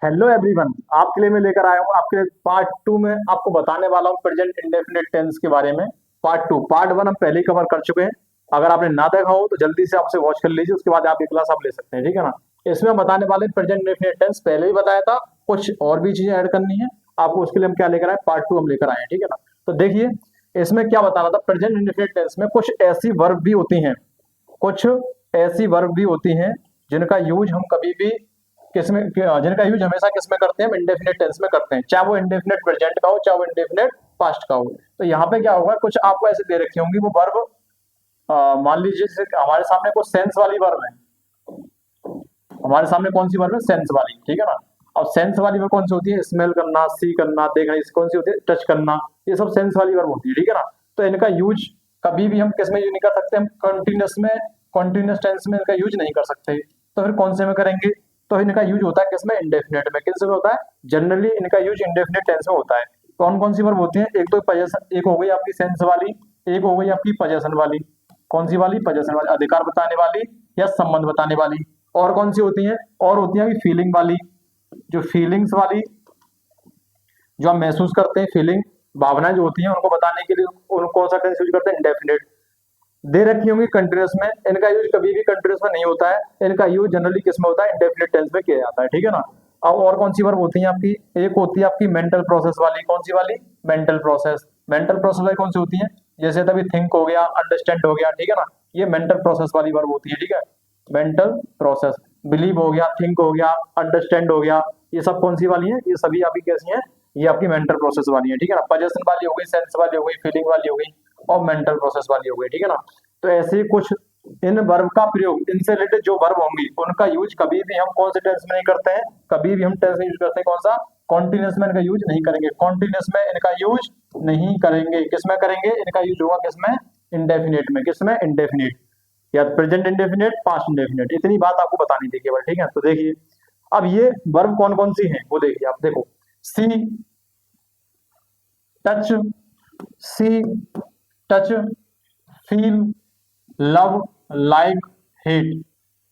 Hello everyone, आपके लिए मैं लेकर आया हूँ आपके लिए पार्ट टू में आपको बताने वाला हूँ प्रेजेंट इंडेफिनिट टेंस के बारे में। पार्ट टू, पार्ट वन हम पहले ही कवर कर चुके हैं। अगर आपने ना देखा हो तो जल्दी से आपसे वॉच कर लीजिए, उसके बाद आप ये क्लास आप ले सकते हैं, ठीक है ना। इसमें हम बताने वाले प्रेजेंट इंडेफिनिट टेंस पहले ही बताया था, कुछ और भी चीजें ऐड करनी है आपको, उसके लिए हम क्या लेकर आए, पार्ट टू हम लेकर आए हैं, ठीक है ना। तो देखिए इसमें क्या बताना था, प्रेजेंट इंडेफिनिट टेंस में कुछ ऐसी वर्ब भी होती हैं, कुछ ऐसी वर्ब भी होती हैं जिनका यूज हम कभी भी किसमें जिनका यूज हमेशा किसमें करते हैं, हम इंडेफिनिट टेंस में करते हैं, चाहे वो इंडेफिनिट प्रेजेंट का हो चाहे वो इंडेफिनिट पास्ट का हो। तो यहाँ पे क्या होगा, कुछ आपको ऐसे दे रखी होंगी वो वर्ब, मान लीजिए जैसे हमारे सामने कोई सेंस वाली वर्ब है, हमारे सामने कौन सी वर्ब है, सेंस वाली, ठीक है ना। और सेंस वाली वर्ब कौन सी होती है, स्मेल करना, सी करना, देखना, इस कौन सी होती है, टच करना, ये सब सेंस वाली वर्ब होती है, ठीक है ना। तो इनका यूज कभी भी हम किस में यूज नहीं कर सकते, हम कंटिन्यूस में, कंटिन्यूस टेंस में इनका यूज नहीं कर सकते। तो फिर कौन से में करेंगे, तो इनका यूज होता है किसमें, इंडेफिनिट में। किस में होता है, जनरली इनका यूज इंडेफिनिट टेंस में होता है। कौन कौन सी वर्ब होती है, एक तो पोजेशन, एक हो गई आपकी सेंस वाली, एक हो गई आपकी पोजेशन वाली। कौन सी वाली, पोजेशन वाली, अधिकार बताने वाली या संबंध बताने वाली। और कौन सी होती है, और होती है फीलिंग वाली, जो फीलिंग्स वाली, जो हम महसूस करते हैं, फीलिंग, भावनाएं जो होती हैं उनको बताने के लिए उनको कौन सा टेंस यूज करते हैं, इंडेफिनिट। दे रखी होंगी कंटिन्यूस में, इनका यूज कभी भी कंटिन्यूस में नहीं होता है, इनका यूज जनरली किस में होता है, इंडेफिनिट टेंस में किया जाता है, ठीक है ना। अब और कौन सी वर्ब होती है आपकी, एक होती है आपकी मेंटल प्रोसेस वाली। कौन सी वाली, मेंटल प्रोसेस। मेंटल प्रोसेस वाली कौन सी होती है, जैसे तभी थिंक हो गया, अंडरस्टैंड हो गया, ठीक है ना, ये मेंटल प्रोसेस वाली वर्ब होती है, ठीक है। मेंटल प्रोसेस, बिलीव हो गया, थिंक हो गया, अंडरस्टैंड हो गया, ये सब कौन सी वाली है, ये सभी आपकी कैसी है, ये आपकी मेंटल प्रोसेस वाली है, ठीक है ना। पोजेशन वाली हो गई, सेंस वाली हो गई, फीलिंग वाली हो गई, और मेंटल प्रोसेस वाली हो गई, ठीक है ना। तो ऐसे ही कुछ इन वर्ब का प्रयोग, इनसे रिलेटेड जो वर्ब होंगी उनका यूज कभी भी हम कौन से टेंस में नहीं करते हैं, कभी भी हम टेंस में यूज करते हैं कौन सा, कॉन्टिन्यूस में इनका यूज नहीं करेंगे, कॉन्टिन्यूस में इनका यूज नहीं करेंगे। किसमें करेंगे, इनका यूज होगा किसमें, इंडेफिनिट में। किसमें, इंडेफिनिट, या प्रेजेंट इंडेफिनिट, पास्ट इंडेफिनिट, इतनी बात आपको बतानी थी केवल, ठीक है। तो देखिए अब ये वर्ब कौन कौन सी हैं वो देखिए आप, देखो see, touch, see, touch, feel, love, like, hate,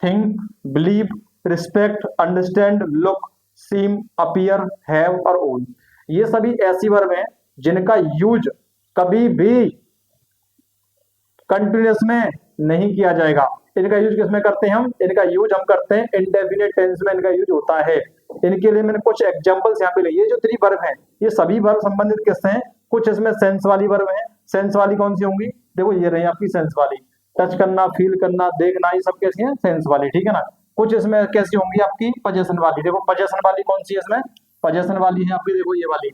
think, believe, respect, understand, look, seem, appear, have और ओन। ये सभी ऐसी वर्ब हैं जिनका यूज कभी भी कंटिन्यूस में नहीं किया जाएगा। इनका यूज किसमें करते हैं हम, इनका यूज हम करते हैं इंडेफिनिट टेंस में, इनका यूज होता है। इनके लिए मैंने कुछ एग्जांपल्स यहाँ पे लिए, ये जो 3 वर्ब हैं ये सभी वर्ब संबंधित किससे हैं, कुछ इसमें सेंस वाली वर्ब है। सेंस वाली कौन सी होंगी, देखो ये रही आपकी सेंस वाली, टच करना, फील करना, देखना, ये सब कैसी है, सेंस वाली, ठीक है ना। कुछ इसमें कैसी होंगी आपकी, पोजेशन वाली। देखो पोजेशन वाली कौन सी है इसमें, पोजेशन वाली है आपकी, देखो ये वाली,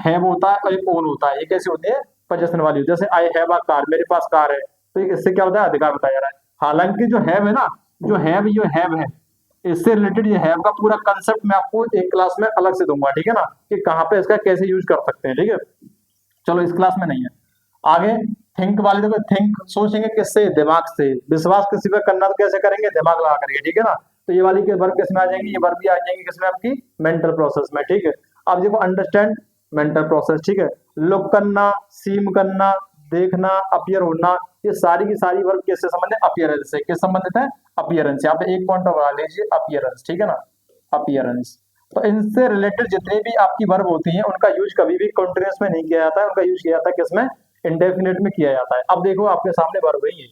हैव होता है और एक ओन होता है, ये कैसी होती है, पोजेशन वाली। जैसे आई हैव अ कार, मेरे पास कार है, तो इससे क्या होता है, अधिकार बताया जा रहा है। हालांकि जो हैव है ना, जो हैव, ये हैव है, इससे रिलेटेड ये हैव का पूरा कंसेप्ट मैं आपको एक क्लास में अलग से दूंगा, ठीक है ना, कि कहाँ पे इसका कैसे यूज कर सकते हैं, ठीक है। चलो इस क्लास में नहीं है। आगे थिंक वाले, देखो थिंक सोचेंगे किससे, दिमाग से। विश्वास किसी पे करना तो कैसे करेंगे, दिमाग लगा करके, ठीक है ना। तो ये वाली के वर्ब किसमें आ जाएंगी, ये वर्ब भी आ जाएंगी किसमें, आपकी मेंटल प्रोसेस में, ठीक है। अब देखो अंडरस्टैंड, मेंटल प्रोसेस, ठीक है। लुक करना, सीम करना, देखना, अपीयर होना, ये सारी की सारी वर्ब किससे संबंधित है, अपीयरेंस से। किस संबंधित है, अपीयरेंस। यहाँ पे एक पॉइंट बना लीजिए, अपीयरेंस, ठीक है ना, अपीयरेंस। तो इनसे रिलेटेड जितनी भी आपकी वर्ब होती हैं उनका यूज कभी भी कंटिन्यूअस में नहीं किया जाता है, उनका यूज किया जाता है किसमें, इंडेफिनिट में किया जाता है। अब देखो आपके सामने वर्ब है, ये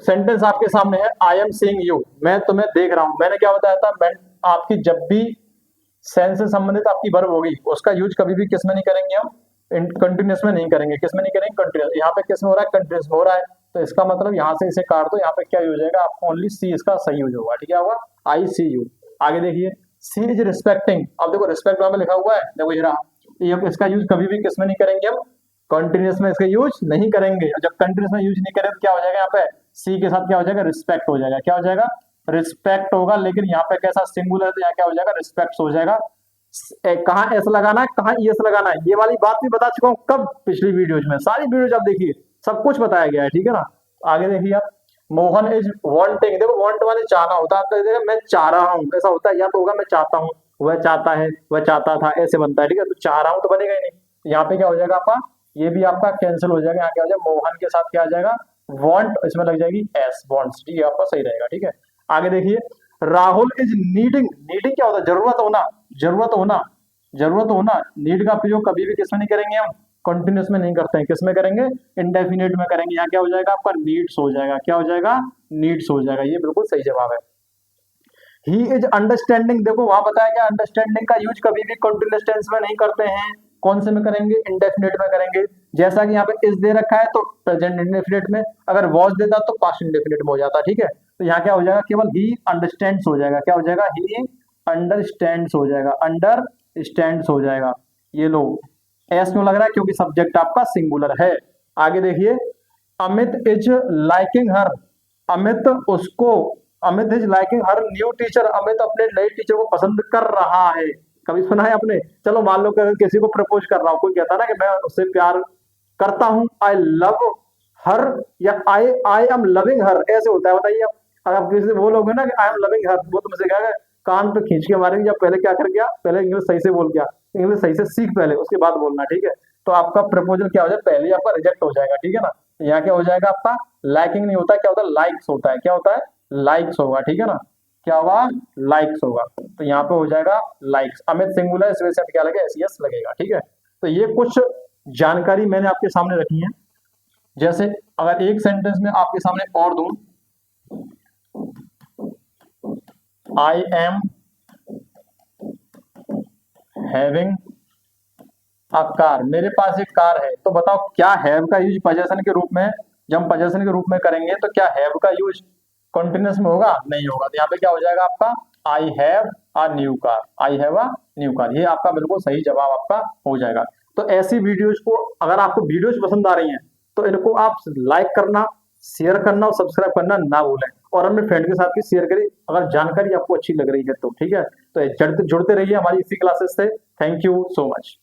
सेंटेंस आपके सामने है, आई एम सीइंग यू, मैं तुम्हें देख रहा हूं। मैंने क्या बताया था, मैं आपकी जब भी सेंस से संबंधित आपकी वर्ब होगी उसका यूज कभी भी किसमें नहीं करेंगे, हम कंटिन्यूस में नहीं करेंगे। किसमें नहीं करेंगे, कंटिन्यूस। यहाँ पे किसमें हो रहा है, कंटिन्यूस हो रहा है, तो इसका मतलब यहाँ से इसे काट दो, यहाँ पे क्या यूज होगा, आपको ओनली सी इसका सही यूज होगा, ठीक है, होगा आई सी यू। आगे देखिए, सी इज रिस्पेक्टिंग। अब देखो रिस्पेक्ट में लिखा हुआ है, देखो ये रहा, ये इसका यूज कभी भी किसमें नहीं करेंगे, हम कंटिन्यूस में इसका यूज नहीं करेंगे। जब कंटिन्यूस में यूज नहीं करें तो क्या हो जाएगा, यहाँ पे सी के साथ क्या हो जाएगा, रिस्पेक्ट हो जाएगा। क्या हो जाएगा, रिस्पेक्ट होगा, लेकिन यहाँ पे कैसा सिंगुलर, तो यहाँ क्या हो जाएगा, रिस्पेक्ट हो जाएगा। कहाँ एस लगाना है, कहाँ ईएस लगाना है, ये वाली बात भी बता चुका हूँ कब, पिछली वीडियोज में, सारी वीडियोज आप देखिए, सब कुछ बताया गया है, ठीक है ना। आगे देखिए आप, मोहन इज वांटिंग, देखो वांट वाले चाहना होता है, तो मैं चाह रहा हूँ, ऐसा होता है, या तो होगा मैं चाहता हूँ, वह चाहता है, वह चाहता था, ऐसे बनता है, ठीक है। तो चाह रहा हूँ तो बनेगा ही नहीं, तो यहाँ पे क्या हो जाएगा आपका, ये भी आपका कैंसिल हो जाएगा। यहाँ क्या हो जाएगा, मोहन के साथ क्या आ जाएगा, वांट, इसमें लग जाएगी एस, वांट्स, ठीक है, आपका सही रहेगा, ठीक है। आगे देखिए, राहुल इज नीडिंग, नीडिंग क्या होता है? जरूरत होना, जरूरत होना, जरूरत होना। नीड का प्रयोग कभी भी किसमें नहीं करेंगे हम? कंटिन्यूस में नहीं करते हैं, किसमें करेंगे? इंडेफिनिट में करेंगे। यहाँ क्या हो जाएगा आपका? नीड्स हो जाएगा। क्या हो जाएगा? नीड्स हो जाएगा। ये बिल्कुल सही जवाब है। ही इज अंडरस्टैंडिंग, देखो वहां बताया गया अंडरस्टैंडिंग का यूज कभी भी कंटीन्यूअस टेंस में नहीं करते हैं। कौन से में करेंगे? इंडेफिनिट में करेंगे। जैसा कि यहाँ पे इज दे रखा है तो प्रेजेंट इंडेफिनिट में, अगर वॉज देता तो पास्ट इंडेफिनिट में हो जाता। ठीक है, तो यहाँ क्या हो जाएगा? केवल ही अंडरस्टैंड्स हो जाएगा। क्या हो जाएगा? ही अंडरस्टैंड्स हो जाएगा, अंडरस्टैंड्स हो जाएगा। ये लो, एस क्यों लग रहा है? क्योंकि सब्जेक्ट आपका सिंगुलर है। आगे देखिए, अमित इज लाइकिंग हर, अमित उसको, Amit is liking her new teacher, Amit अपने नए टीचर को पसंद कर रहा है। कभी सुना है आपने? चलो मान लो कि किसी को प्रपोज कर रहा हूं, कोई कहता ना कि मैं उससे प्यार करता हूं, आई लव हर, या आई एम लविंग हर, ऐसे होता है। बताइए आप, अगर आप किसी से बोलोगे ना कि आई एम लविंग हर, वो तुमसे कहेगा, कान पे खींच के मारेंगे। जब पहले क्या कर गया? पहले इंग्लिश सही से बोल गया, इंग्लिश सही से सीख पहले, उसके बाद बोलना। ठीक है, तो आपका प्रपोजल क्या हो जाए? पहले ही आपका रिजेक्ट हो जाएगा। ठीक है ना, यहाँ क्या हो जाएगा आपका? लाइकिंग नहीं होता, क्या होता है? लाइक्स होता है। क्या होता है? लाइक्स होगा। ठीक है ना, क्या होगा? लाइक्स होगा। तो यहाँ पे हो जाएगा लाइक्स। अमित सिंगुलर, इस वजह से क्या लगेगा? एस लगेगा। ठीक है, तो ये कुछ जानकारी मैंने आपके सामने रखी है। जैसे अगर एक सेंटेंस में आपके सामने और दूं, I am having a car, मेरे पास एक कार है। तो बताओ क्या हैव का यूज पोजेशन के रूप में, जब हम पोजेशन के रूप में करेंगे तो क्या हैव का यूज कंटिन्यूस में होगा? नहीं होगा। तो यहाँ पे क्या हो जाएगा आपका? I have a new car, I have a new car. ये आपका बिल्कुल सही जवाब आपका हो जाएगा। तो ऐसी वीडियोज को, अगर आपको वीडियोज पसंद आ रही हैं तो इनको आप लाइक करना, शेयर करना और सब्सक्राइब करना ना भूलें, और अपने फ्रेंड के साथ भी शेयर करें अगर जानकारी आपको अच्छी लग रही है तो। ठीक है, तो जुड़ते रहिए हमारी इसी क्लासेस से। Thank you so much.